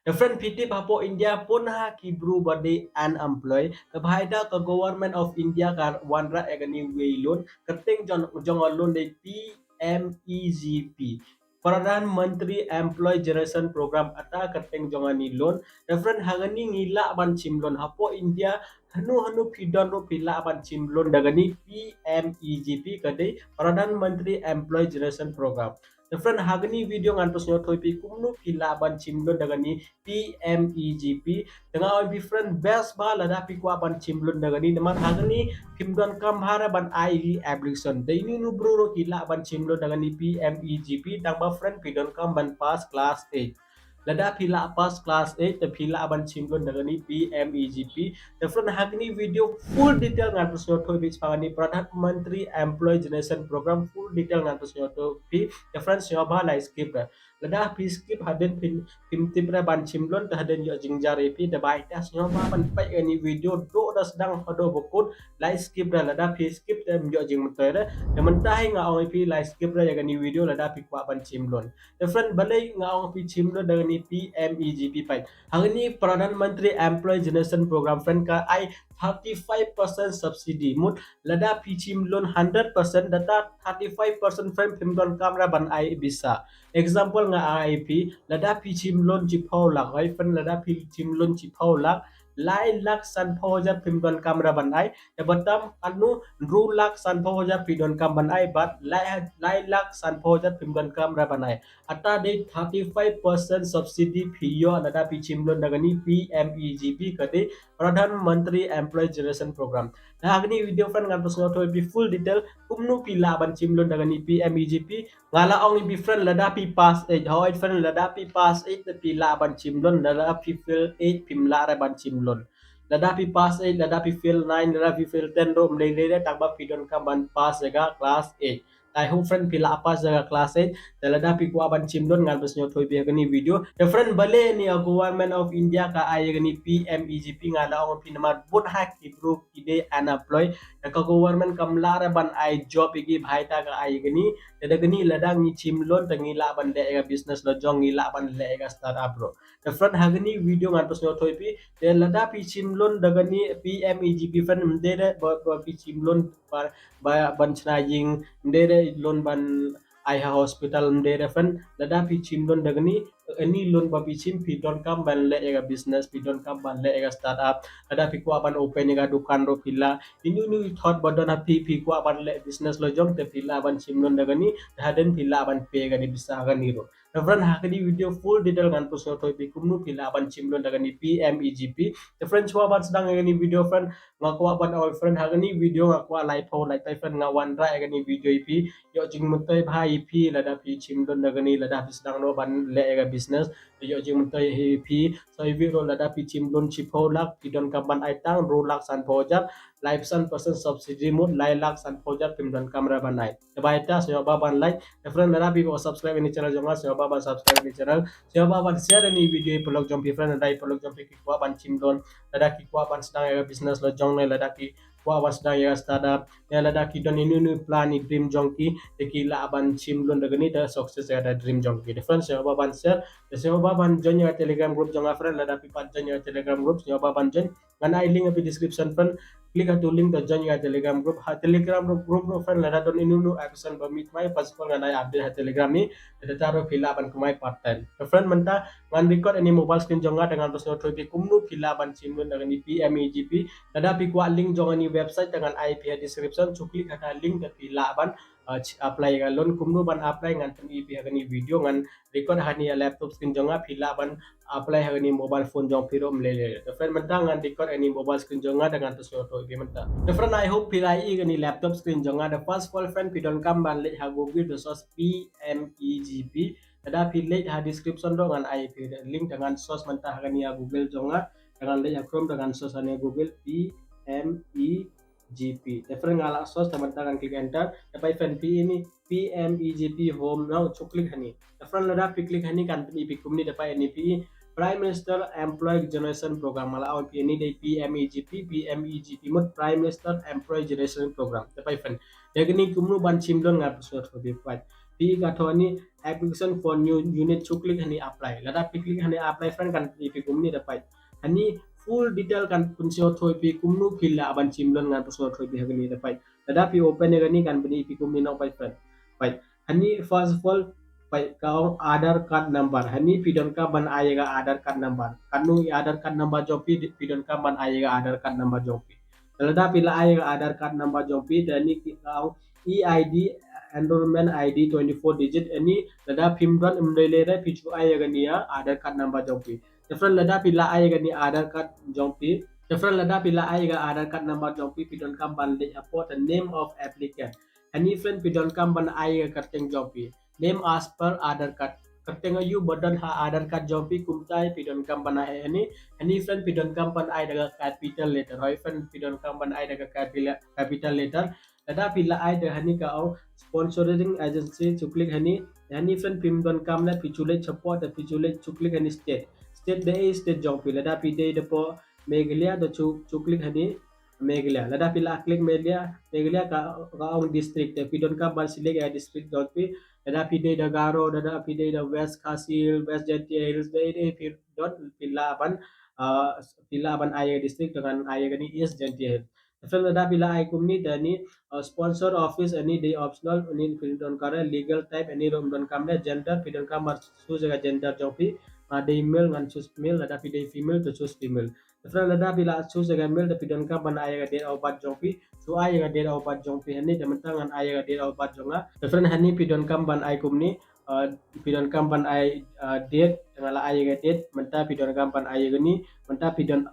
Different PT Papo India punha kibru body unemployed. The Bhaida the government of India kar wanra agani way loan. Kerting jong loan de PMEGP. Pradhan Mantri Employee Generation Program ata kerting jongani loan. Different hagani ngila ban chimlon hapo India hanu pidon ro pila ban chimlon dagani PMEGP kade Pradhan Mantri Employee Generation Program. Different hagani video ngantos nyotoy pi kumno pila ban chimlon dagani PMEGP dengan different best ba lada pi kwa ban chimlon dagani naman hagani pimdon kam hara ban IV application de ini nu bro ro kila ban chimlon dagani PMEGP tang ba friend pidon kam ban pass class 8 lada pila pas class 8 the pila ban chimlon dagani PMEGP different hagani video full detail ngantos nyoto bi pangani Pradhan Mantri Employee Generation Program full detail ngantos nyoto pi different nyoba la skip lada pi skip haden pin tipra ban chimlon ta haden yo jingjare pi da bai tas nyoba ban pai ani video do da sedang hodo bokut lai skip da lada pi skip da yo jing mutoi da da mentai nga oi pi lai skip da ya ni video lada pi kwa ban chimlon different balai nga ong pi chimlon da ni PMEGP pai hangni Pradhan Mantri Employee Generation Program friend ka ai 35% subsidy mut lada pi chimlon 100% data 35% friend pimdon kamera ban ai bisa example nga IIP lada pi chimlon chipau lak hai fan lada pi chimlon chipau lak lai lak san phoja pimdon kamera ban ai ya batam anu ru lak san phoja pidon kam ban ai but lai lak san phoja pimdon kamera ban ai ata de 35% subsidy phiyo lada pi chimlon dagani PMEGP kade Pradhan Mantri Employee Generation Program nah agni video fan ngantos ngoto bi full detail kumnu pila ban chimlon dagani PMEGP ngala ong bi friend lada pi pass 8 hoy friend lada pi pass 8 te pila ban chimlon lada pi fill 8 pimla ra ban chimlon lada pi pass 8 lada pi fill 9 lada pi fill 10 ro mle le takba pidon ka ban pass jaga class 8 tai hu friend pila apa jaga class 8 te lada pi kwa ban chimlon ngal bes nyot hoy bi gani video the friend bale ni government of India ka ay gani PMEGP ngala ong pinamar bot ha ki group ide unemployed ka government kamla ra ban ay job igi bhai ta ka ay gani Dada gani ladang ni chimlon tangi la ban le ega business lo jong ni la ban le ega startup bro. The front hagani video ngantos no toy pi de lada pi chimlon daga ni PMEGP fan mdere ba pi chimlon ba ban chna ying mdere lon ban ai hospital mdere fan lada pi chimlon daga ni any loan ba pi chim pi don kam ban le ega business pi don kam ban le ega startup lada pi ko ban open ega dukan ro pilla inu nu thought badon pi ko ban le business lo jong te pilla ban chimlon daga ni haden pila ban pe gani bisa gani ro Referan hakani video full detail ngan pusno toy pi kumnu pila ban chimlon daga ni PMEGP the friend chwa ban sedang gani video friend ngakwa ban all friend hakani video ngakwa live po like tai friend ngawan ra gani video pi yo jing mutai bhai pi lada pi chimlon daga ni lada pi sedang no ban le ega business yo jing mutai pi so video lada pi chimlon chipo lak pi don kaban ai tang ro lak san pojat live san percent subsidy mode lai lak san pojat pim don kamera banai baita so baban like friend nara bi ko subscribe ini channel jonga so baban subscribe ini channel so baban share ini video pelok jom pi friend dai pelok jom pi kwa ban chimlon lada ki kwa ban sedang ya business lo jong ne lada ki kwa ban sedang ya startup ya lada ki don ini plan ni dream jong ki de ki la ban chimlon daga ni da success ya da dream jong ki friend so baban share so baban join ya telegram group jonga friend lada pi pan join ya telegram group so baban join ngana I link di description friend klik ato link to join ya telegram group ha telegram group no friend lada don inunu action ba meet mai pas ko ngana update ha telegram ni ada taro pila ban kumai part time friend menta ngan record any mobile screen jonga dengan terus no topi kumnu pila ban simlun dengan ni PMEGP lada pi kwa link jonga ni website dengan IP description cuklik kata link ke pila ban apply ga loan kumnu ban apply ngan tem IP ni video ngan record hani laptop screen jonga pila ban apply hari ni mobile phone jong piro mlele the friend mentang ngan record any mobile screen jonga dengan terus auto game menta the friend I hope pilai gani laptop screen jonga the first call friend pidon kam ban le ha google the source PMEGP ada pilih ha description dong ngan IP link dengan source mentah gani ya google jonga dengan le ya chrome dengan source ani google PMEGP the friend ngala source teman tangan klik enter dapat fan P ini PMEGP home now klik hani the friend lada klik hani kan pi kumni dapat ini P Prime Minister Employee Generation Program malah awal ini dari PMEGP mut Prime Minister Employee Generation Program tapi fan ya gini kumnu ban chimlon ngat suat lebih kuat pi ka tho ni application for new unit chu click hani apply lada pi click hani apply friend kan pi kumni da pai hani full detail kan punsio thoi pi kumnu phila aban chimlon ngan pusno thoi pi hagani da pai lada pi open gani kan bani pi kumni no pai friend pai hani first of all pai kau Aadhaar card number hani pidon ka ban आएगा Aadhaar card number kanu Aadhaar card number जो pidon ka ban आएगा Aadhaar card number जो lada pila आएगा Aadhaar card number जो dani kau EID enrollment ID 24 digit ini lada pimdon umlele pichu आएगा niya Aadhaar card number जो different lada pila आएगा ni Aadhaar card जो different lada pila आएगा Aadhaar card number जो pidon ka ban le apo the name of applicant hani friend pidon ka ban आएगा करते जो name as per Aadhaar card Ketenga you badan ha Aadhaar card jompi kumtai pidon kampan ai ini friend pidon kampan ai daga capital letter hoi friend pidon kampan ai daga capital letter ada pila ai da hani ka au sponsoring agency chuklik hani friend pimdon kamla pichule chapo da pichule chuklik hani state de state jompi lada pide de po Meghalaya da chuklik hani Meghalaya lada pila klik Meghalaya ka au district pidon kampan silik ai district jompi Dada pide da Garo, dada pide da West Kasil, West Jatia Hills, dede dot pila aban ayah district dengan ayah gani East Jatia Hills. Film dada pila ay kumni dani sponsor office ani day optional ani film don kare legal type ani room don kamne gender pidon kamar su jaga gender jopi ada email ngan choose male dada pide female to choose female. Film dada pila choose jaga male da pidon kamar ayah date of birth jopi so ayah date of birth jopi ani dementangan ayah date of birth jonga different hani pidon kam ban ai kumni pidon kam ban ai date ngala ai ga date menta pidon kam ban ai gani menta pidon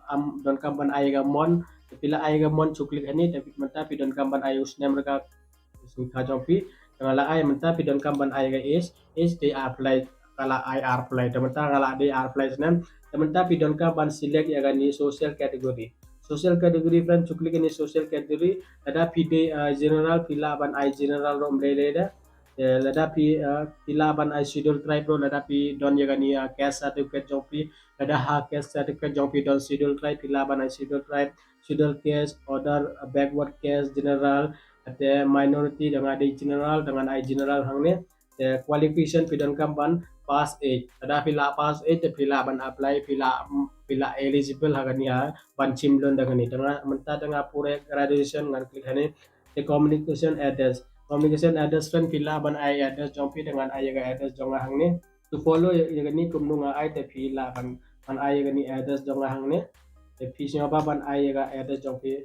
don kam ban ai ga mon pila ai ga mon chuklik hani tapi menta pidon kam ban ai usnem rega singka jompi ngala ai menta pidon kam ban ai ga is they apply kala ai apply menta ngala they apply snem menta pidon kam ban select ya gani social category social category friend chuklik ini social category ada pide general pila ban ai general rom leda lada pi pila ban ai schedule tribe ro lada pi don yagani caste certificate jompi lada ha caste certificate jompi don schedule tribe pila ban ai schedule tribe schedule caste other backward caste general ate minority dengan ada general dengan ai general hangne qualification pidon kampan pass 8 lada pila pass 8 pila ban apply pila eligible hagania ban chimlon dengan ni dengan menta dengan pure graduation ngan klik hani the communication address friend pila ban ai address jompi dengan ai ga address jonga hangne to follow ya ni kumnu nga ai te pila ban ai ga ni address jonga hangne te pisnya ba ban ai ga address jompi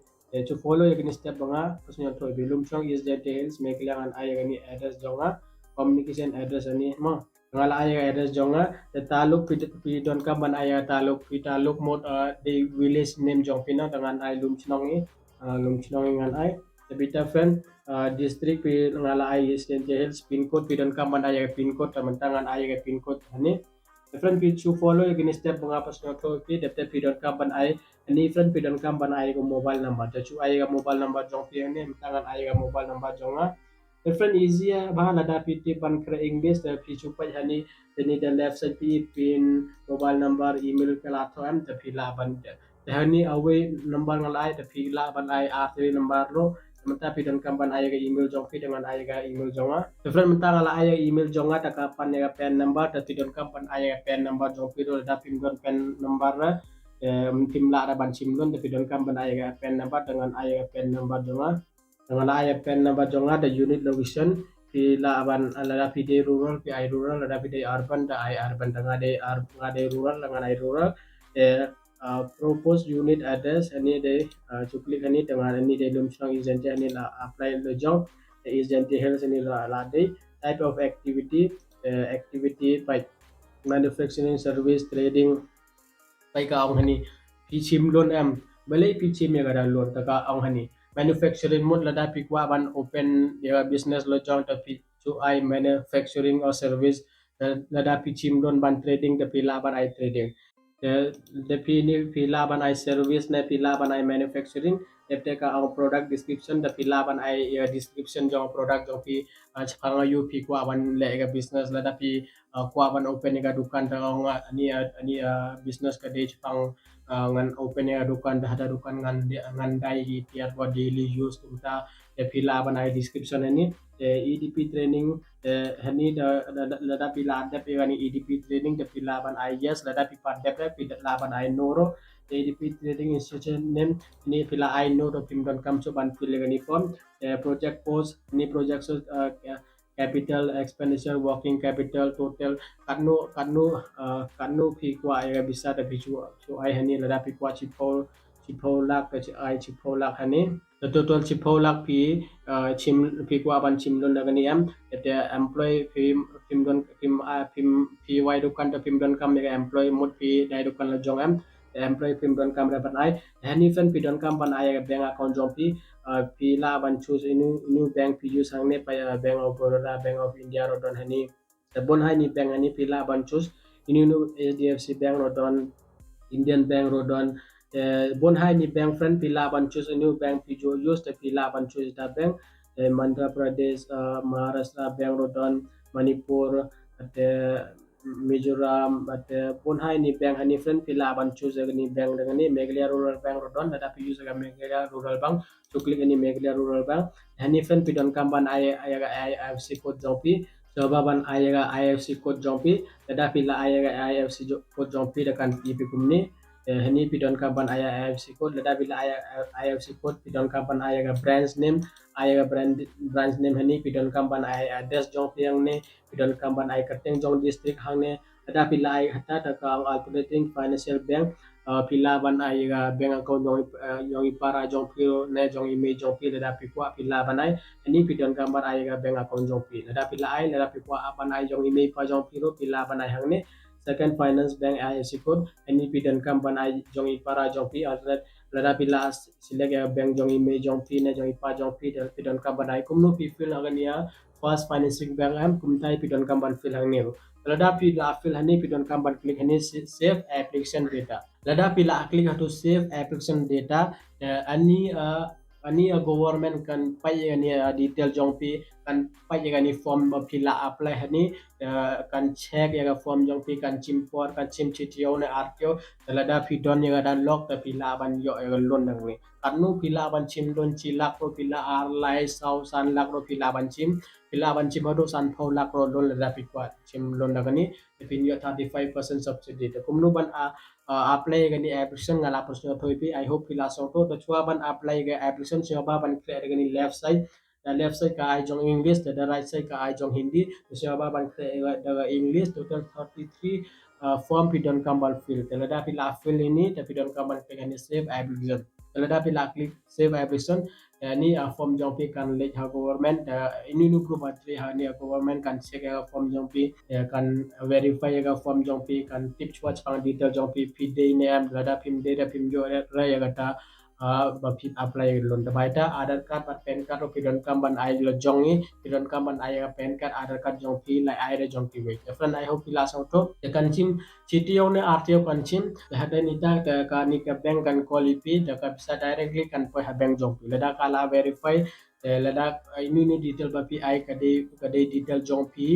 to follow ya ni step banga pusnya to belum chong is details meklang ai ga ni address jonga communication address ani mo ngala ai ga address jonga te taluk pi don ka ban ai taluk mod the village name jompi na dengan ai lum chnongi ngan ai te bita friend district pi ngala ai Eastern Hills pin code pi don kaman ay pin code tamantangan ay pin code hani different pi chu follow yung step mga pas no to pi depte pi don kaman ay ani friend pi don kaman ay ko mobile number ta chu ay mobile number jong pi ni tangan ay mobile number jong different easy bahan ada pi tipan kre English ta pi chu pa hani ni the left side pi pin mobile number email kala to am ta pi laban hani away number ngalai ta pi laban ay R3 number lo menta pidon kampan ayaga email jongfi dengan ayaga email jonga different menta ngala ayaga email jonga ta kapan ya pen number ta tidon kampan ayaga pen number jongfi do da pimdon pen number tim la da ban simdon ta pidon kampan ayaga pen number dengan ayaga pen number jonga dengan ayaga pen number jonga da unit location pila aban ala pide rural pi ai rural ada pide urban da ai urban dengan de rural dengan ai rural proposed unit address any day chuklik ani dengan any day lum strong is any la apply the job is health any la day type of activity activity by manufacturing service trading by ka ang hani pichim loan am balay pichim ya gara loan ta ka ang hani manufacturing mod la da pikwa ban open ya business lo jong ta pi to I manufacturing or service la da pichim loan ban trading ta pila ban I trading the pila ban I service na pila ban I manufacturing te ka ang product description the pila ban I description jong product jong pi changa yu pi kwa ban le ga business la da pi kwa ban open ga dukan ta ang ani business ka de chang ngan open ga dukan da hada dukan ngan dai tiar for daily use tumta te pila ban I description ani EDP training hani lada pila ada pegani EDP training de pila ban IES lada pipa de pila laban I noro EDP trading institution name ni pila I know do pimdon kam so ban pila gani form project post ni project so capital expenditure working capital total kanu pi kwa ya bisa da bisu so I hani lada pi kwa chipo lak I chipo lak hani the total chipo lak pi chim pi kwa ban chim don daga ni am the employee pim don pi wai dukan to pim don kam ya employee mut pi dai dukan la jong am the employee pim don kam ban ai hani fen pi don kam ban ai bank account jong pi la ban choose inu bank pi use hang ne pa Bank of Baroda Bank of India ro don hani the bon hai ni bank hani pi la ban choose inu HDFC bank ro don Indian Bank Rodon bon hai ni bank friend pila ban choose a new bank pijo use the pila ban choose the bank Madhya Pradesh Maharashtra Bank Rodon Manipur at Mizoram at bon hai ni bank hani friend pila ban choose ni bank dengan ni Meghalaya Rural Bank Rodon ada pi use aga Meghalaya Rural Bank so click ni Meghalaya Rural Bank hani friend pidon kamban IFC code jompi Jawaban ayaga IFC code jompi tetapi la ayaga IFC code jompi dekan pipi kumni hani pidon kapan ayaga IFC code tetapi la IFC code pidon kapan ayaga branch name ayaga branch name hani pidon kapan ayaga address jompi yang ne pidon kapan ayaga keteng jong district hang ne tetapi la ayaga hata takang alternating financial bank pila ban ayaga bank account jong ipara jong piro ne jong email jong pi tetapi kuat pila ban ay ini pidon gambar ay ga bank account jong pi lada pila ay lada pi apan ay jong email pa jong piro pila ban ay hang ne second finance bank IFC code ini pidon gambar ay jong ipara jong pi alternate lada pila sila ga bank jong email jong pi ne jong ipa jong pi pidon gambar ay kumno pi fil agania first financing bank am kumtai pidon gambar fil hang ne lada pila fil hani pidon gambar klik hani save application data lada pila klik hatu save application data ani government kan pai ani detail jong pi kan pai ani form pila apply hani kan check ya form jong pi kan chimpor kan chim chitio ne artio lada pi don ya dan lock ta pila ban yo lon nang ni kanu pila ban chim don chilak ro pila ar lai sau san lak ro pila ban chim hado san phau lak ro lon lada pi kwa chim lon nang ni pin yo 35% subsidy ta kumnu ban apply gani application ngala personal thoipi I hope pila so to chua ban apply ga application chua ban create gani left side the left side ka ai jong English the right side ka ai jong Hindi chua ban create the English total 33 form pidon kambal fill telada pila fill ini tapi pidon kambal gani save application telada pila click save application ni form jong pi kan let ha government ini nu group atri ha ni government kan check ha form jong pi kan verify ga form jong pi kan tip chwa chang detail jong pi day name lada pim day da pim jo ra ya gata ba pi apply lon da baita aadhar card pat pen card ro pidon kamban ai lo jongi pidon kamban ai ga pen card aadhar card jong pi lai ai re jong pi we friend I hope pila so to de kan chim CTO ne RTO kan chim da hada ni ta ka ni ka bank kan quality da ka bisa directly kan po ha bank jong pi lada kala verify lada ini ni detail ba pi ai ka de detail jong pi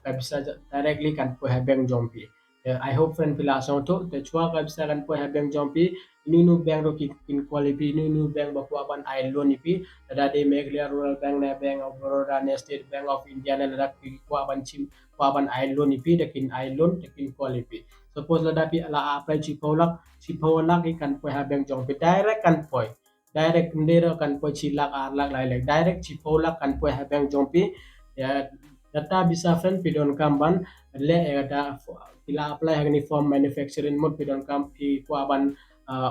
ka bisa directly kan po ha bank jong pi I hope friend pila so to te chua ka bisa kan po ha bank jong pi ini bank ro ki in quality ini bank ba ko ban ai loan ipi lada de Meghalaya Rural Bank na Bank of Baroda na State Bank of India na lada ki ko ban chim ko ban ai loan ipi dekin ai loan dekin quality suppose lada pi ala apply chipolak kan po ha bank jong pi direct kan po direct ndero kan po chilak arlak lai lai direct chipolak kan po ha bank jong pi ya data bisa friend pidon kamban le data pila apply hagni form manufacturing mod pidon kam pi ko ban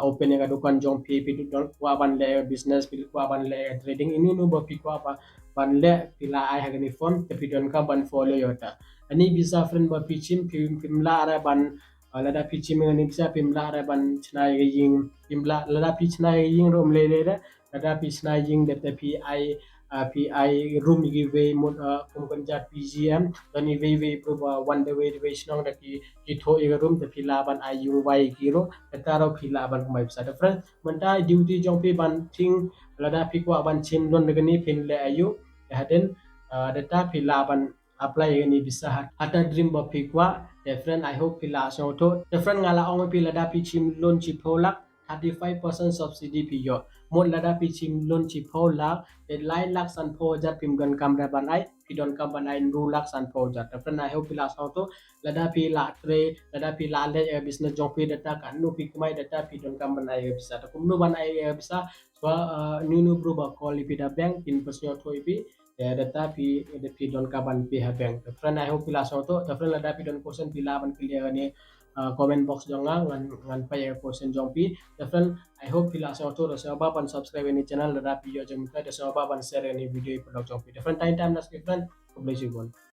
open ya dukan jong pi don ko ban le business pi ko ban le trading ini no bo pi ko ban le pila ai hagni form te pidon kam ban follow yota ani bisa friend ba pi chim pimla ara ban lada pi chim ni bisa pimla ara ban chna ying pimla lada pi chna ying rom le le lada pi chna ying de te pi ai PI room giveaway mod kumkanjat PGM dan giveaway pro one day way sinong da ki tho iga room te pilaban ay yung wai giro taro pilaban kumai bisa da friend menta duty jong pi ban ting lada pi kwa ban chim don gani pin le ayu haden data pilaban apply ini bisa hata dream ba pi kwa friend I hope pila so to friend ngala ong pi lada pi chim lon chi pholak 35% subsidi piyo mod lada pi chim lon chi pho lak e lai lak san pho jat pim gan kam ra ban ai pidon kam ban ai ru lak san pho jat friend I hope pila sao to lada pi la tre lada pi la le business jong pi data kan nu pi kumai data pidon kam ban ai bisa ta kum nu ban ai bisa so nu nu bro ba call pi da bank pin pasyo thoi pi data pi pidon ka ban pi ha bank friend I hope pila sao to friend lada pidon question pila ban clear ni comment box jonga ngan pa ya question jong pi friend I hope pila sa to da sa ba ban subscribe ni channel da pi yo jam ta da sa ba ban share ni video ipolog jong pi different time time nas friend God bless you all